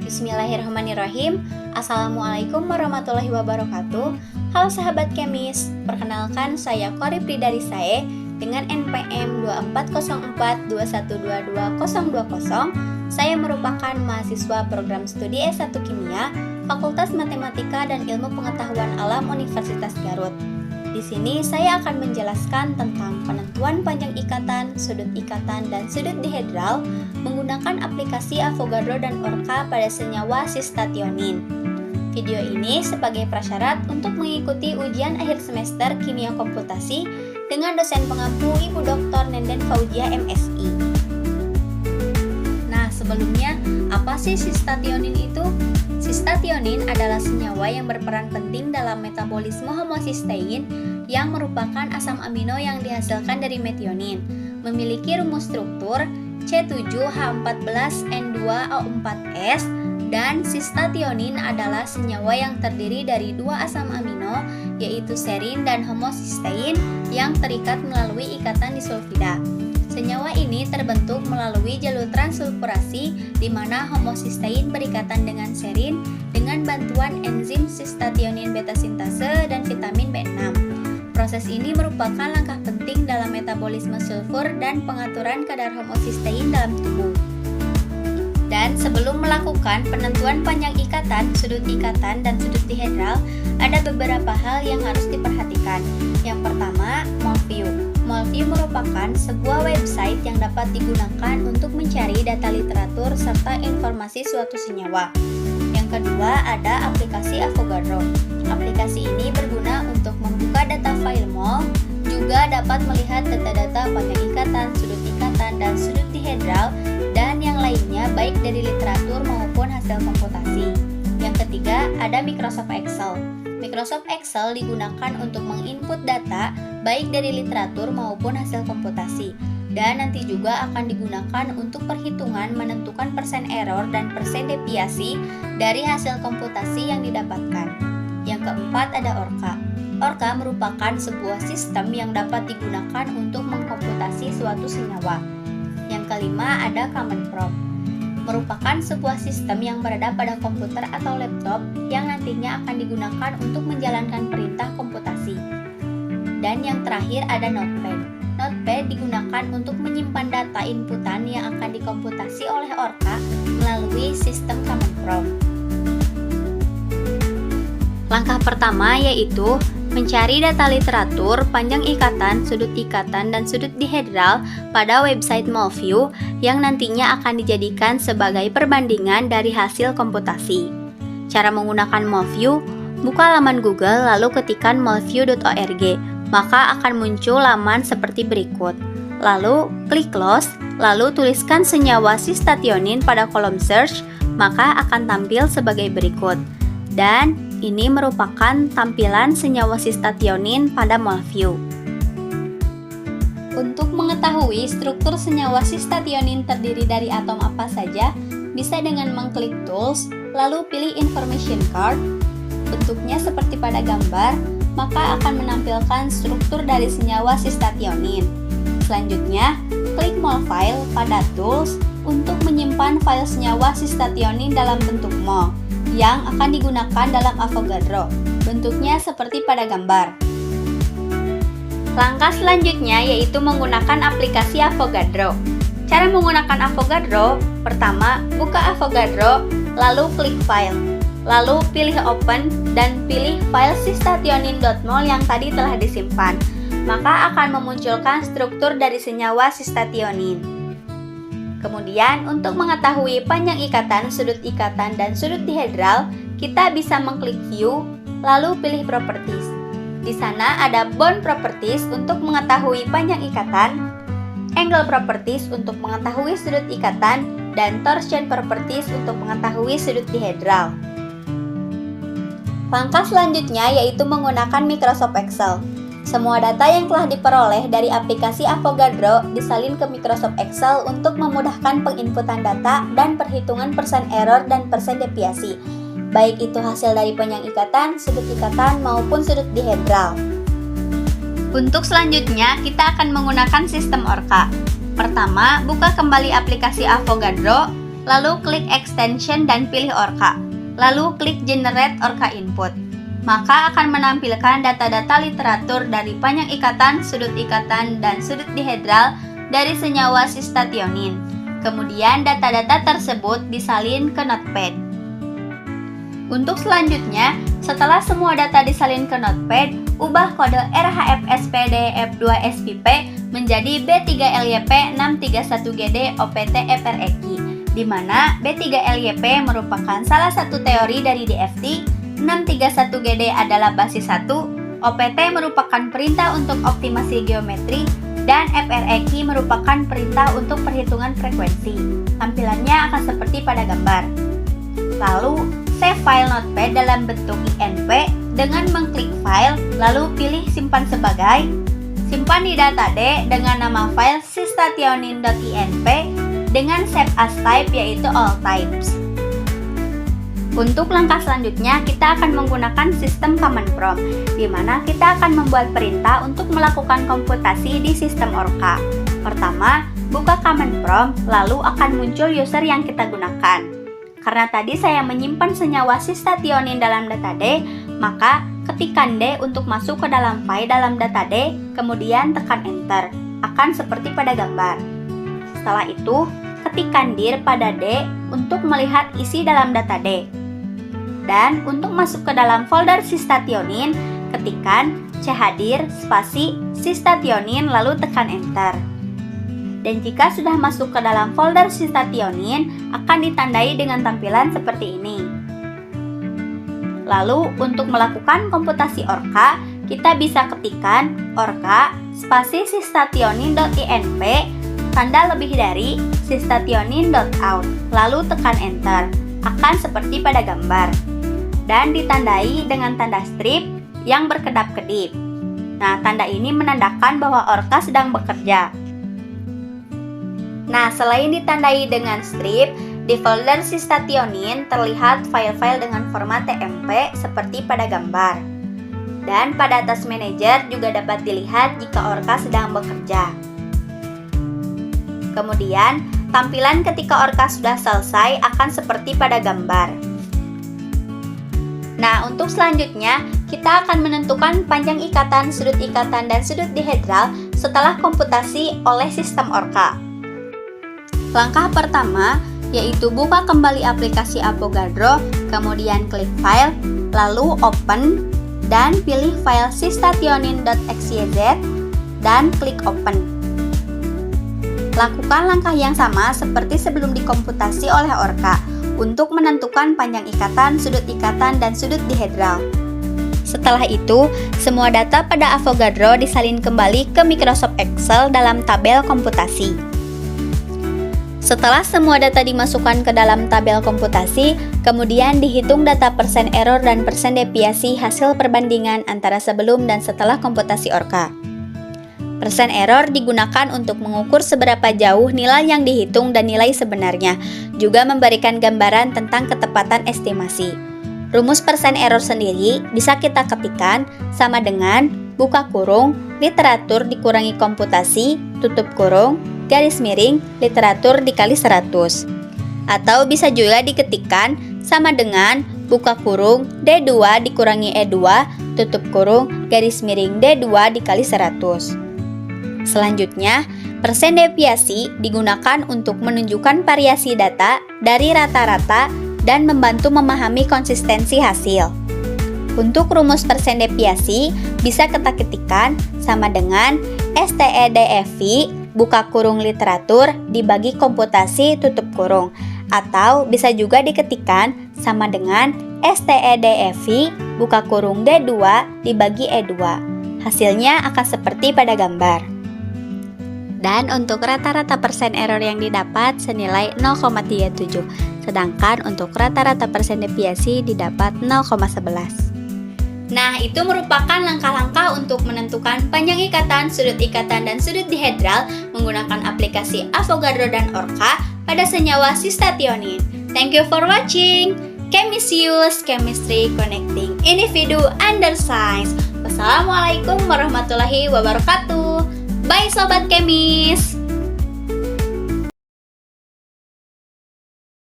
Bismillahirrahmanirrahim. Assalamualaikum warahmatullahi wabarakatuh. Halo sahabat Kemis, perkenalkan saya Qori Pridarisae dengan NPM 240421222020. Saya merupakan mahasiswa program studi S1 Kimia, Fakultas Matematika dan Ilmu Pengetahuan Alam Universitas Garut. Di sini saya akan menjelaskan tentang penentuan panjang ikatan, sudut ikatan, dan sudut dihedral menggunakan aplikasi Avogadro dan Orca pada senyawa sistationin. Video ini sebagai prasyarat untuk mengikuti ujian akhir semester Kimia Komputasi dengan dosen pengampu Ibu Dr. Nenden Fauzia MSI. Nah, sebelumnya, apa sih sistationin itu? Sistationin adalah senyawa yang berperan penting dalam metabolisme homosistein yang merupakan asam amino yang dihasilkan dari metionin. Memiliki rumus struktur C7H14N2O4S dan sistationin adalah senyawa yang terdiri dari dua asam amino yaitu serin dan homosistein yang terikat melalui ikatan disulfida. Senyawa ini terbentuk melalui jalur transsulfurasi di mana homosistein berikatan dengan serin dengan bantuan enzim sistationin beta sintase dan vitamin B6. Proses ini merupakan langkah penting dalam metabolisme sulfur dan pengaturan kadar homosistein dalam tubuh. Dan sebelum melakukan penentuan panjang ikatan, sudut ikatan, dan sudut dihedral, ada beberapa hal yang harus diperhatikan. Yang pertama, MolView. MolView merupakan sebuah website yang dapat digunakan untuk mencari data literatur serta informasi suatu senyawa. Yang kedua, ada aplikasi Avogadro. Aplikasi ini berguna untuk membuka data file mol, juga dapat melihat data-data panjang ikatan, sudut ikatan, dan sudut dihedral, dan yang lainnya baik dari literatur maupun hasil komputasi. Yang ketiga, ada Microsoft Excel. Microsoft Excel digunakan untuk menginput data baik dari literatur maupun hasil komputasi, dan nanti juga akan digunakan untuk perhitungan menentukan persen error dan persen deviasi dari hasil komputasi yang didapatkan. Yang keempat, ada Orca. Orca merupakan sebuah sistem yang dapat digunakan untuk mengkomputasi suatu senyawa. Yang kelima, ada Command Prompt. Merupakan sebuah sistem yang berada pada komputer atau laptop yang nantinya akan digunakan untuk menjalankan perintah komputasi. Dan yang terakhir ada Notepad. Notepad digunakan untuk menyimpan data inputan yang akan dikomputasi oleh Orca melalui sistem Command Prompt. Langkah pertama yaitu mencari data literatur, panjang ikatan, dan sudut dihedral pada website MolView yang nantinya akan dijadikan sebagai perbandingan dari hasil komputasi. Cara menggunakan MolView, buka laman Google lalu ketikkan molview.org, maka akan muncul laman seperti berikut. Lalu klik close, lalu tuliskan senyawa sistationin pada kolom search, maka akan tampil sebagai berikut. Dan ini merupakan tampilan senyawa sistationin pada MolView. Untuk mengetahui struktur senyawa sistationin terdiri dari atom apa saja, bisa dengan mengklik Tools, lalu pilih Information Card. Bentuknya seperti pada gambar, maka akan menampilkan struktur dari senyawa sistationin. Selanjutnya, klik Mol File pada Tools untuk menyimpan file senyawa sistationin dalam bentuk mol yang akan digunakan dalam Avogadro. Bentuknya seperti pada gambar. Langkah selanjutnya yaitu menggunakan aplikasi Avogadro. Cara menggunakan Avogadro, pertama, buka Avogadro, lalu klik File, lalu pilih Open dan pilih file sistationin.mol yang tadi telah disimpan. Maka akan memunculkan struktur dari senyawa sistationin. Kemudian, untuk mengetahui panjang ikatan, dan sudut dihedral, kita bisa mengklik View, lalu pilih Properties. Di sana ada Bond Properties untuk mengetahui panjang ikatan, Angle Properties untuk mengetahui sudut ikatan, dan Torsion Properties untuk mengetahui sudut dihedral. Langkah selanjutnya yaitu menggunakan Microsoft Excel. Semua data yang telah diperoleh dari aplikasi Avogadro disalin ke Microsoft Excel untuk memudahkan penginputan data dan perhitungan persen error dan persen deviasi, baik itu hasil dari panjang ikatan, sudut ikatan, maupun sudut dihedral. Untuk selanjutnya, kita akan menggunakan sistem Orca. Pertama, buka kembali aplikasi Avogadro, lalu klik extension dan pilih Orca, lalu klik generate Orca input. Maka akan menampilkan data-data literatur dari panjang ikatan, sudut ikatan, dan sudut dihedral dari senyawa cystathionin. Kemudian data-data tersebut disalin ke Notepad. Untuk selanjutnya, setelah semua data disalin ke Notepad, ubah kode RHFSPDF2SPP menjadi B3LYP631GD OPT-EPREQ, di mana B3LYP merupakan salah satu teori dari DFT, 631GD adalah basis 1, OPT merupakan perintah untuk optimasi geometri, dan FREQ merupakan perintah untuk perhitungan frekuensi. Tampilannya akan seperti pada gambar. Lalu, save file Notepad dalam bentuk INP dengan mengklik file, lalu pilih simpan sebagai, simpan di data D dengan nama file cystathionin.inp dengan save as type yaitu all types. Untuk langkah selanjutnya, kita akan menggunakan sistem command prompt, di mana kita akan membuat perintah untuk melakukan komputasi di sistem Orca. Pertama, buka command prompt, lalu akan muncul user yang kita gunakan. Karena tadi saya menyimpan senyawa cystathionin dalam data D, maka ketikkan D untuk masuk ke dalam file dalam data D, kemudian tekan enter. Akan seperti pada gambar. Setelah itu, ketikkan dir pada D untuk melihat isi dalam data D. Dan untuk masuk ke dalam folder cystathionin, ketikkan chdir spasi cystathionin lalu tekan enter. Dan jika sudah masuk ke dalam folder cystathionin, akan ditandai dengan tampilan seperti ini. Lalu untuk melakukan komputasi Orca, kita bisa ketikkan Orca spasi cystathionin.inp tanda lebih dari cystathionin.out, lalu tekan enter. Akan seperti pada gambar. Dan ditandai dengan tanda strip yang berkedap-kedip. Nah, tanda ini menandakan bahwa Orca sedang bekerja. Nah, selain ditandai dengan strip, di folder cystathionin terlihat file-file dengan format TMP seperti pada gambar. Dan pada Task Manager juga dapat dilihat jika Orca sedang bekerja. Kemudian, tampilan ketika Orca sudah selesai akan seperti pada gambar. Nah, untuk selanjutnya, kita akan menentukan panjang ikatan, sudut ikatan, dan sudut dihedral setelah komputasi oleh sistem Orca. Langkah pertama, yaitu buka kembali aplikasi Avogadro, kemudian klik File, lalu Open, dan pilih file cystathionin.xyz, dan klik Open. Lakukan langkah yang sama seperti sebelum dikomputasi oleh Orca, untuk menentukan panjang ikatan, dan sudut dihedral. Setelah itu, semua data pada Avogadro disalin kembali ke Microsoft Excel dalam tabel komputasi. Setelah semua data dimasukkan ke dalam tabel komputasi, kemudian dihitung data persen error dan persen deviasi hasil perbandingan antara sebelum dan setelah komputasi Orca. Persen error digunakan untuk mengukur seberapa jauh nilai yang dihitung dan nilai sebenarnya, juga memberikan gambaran tentang ketepatan estimasi. Rumus persen error sendiri bisa kita ketikkan sama dengan buka kurung, literatur dikurangi komputasi, tutup kurung, garis miring, literatur dikali 100. Atau bisa juga diketikkan sama dengan buka kurung, D2 dikurangi E2, tutup kurung, garis miring D2 dikali 100. Selanjutnya, persen deviasi digunakan untuk menunjukkan variasi data dari rata-rata dan membantu memahami konsistensi hasil. Untuk rumus persen deviasi, bisa kita ketikkan sama dengan STEDFI buka kurung literatur dibagi komputasi tutup kurung, atau bisa juga diketikkan sama dengan STEDFI buka kurung D2 dibagi E2. Hasilnya akan seperti pada gambar. Dan untuk rata-rata persen error yang didapat senilai 0,37, sedangkan untuk rata-rata persen deviasi didapat 0,11. Nah, itu merupakan langkah-langkah untuk menentukan panjang ikatan, dan sudut dihedral menggunakan aplikasi Avogadro dan Orca pada senyawa cystathionin. Thank you for watching. Chemisius, Chemistry Connecting Individu Under Science. Wassalamualaikum warahmatullahi wabarakatuh. Bye Sobat Kemis!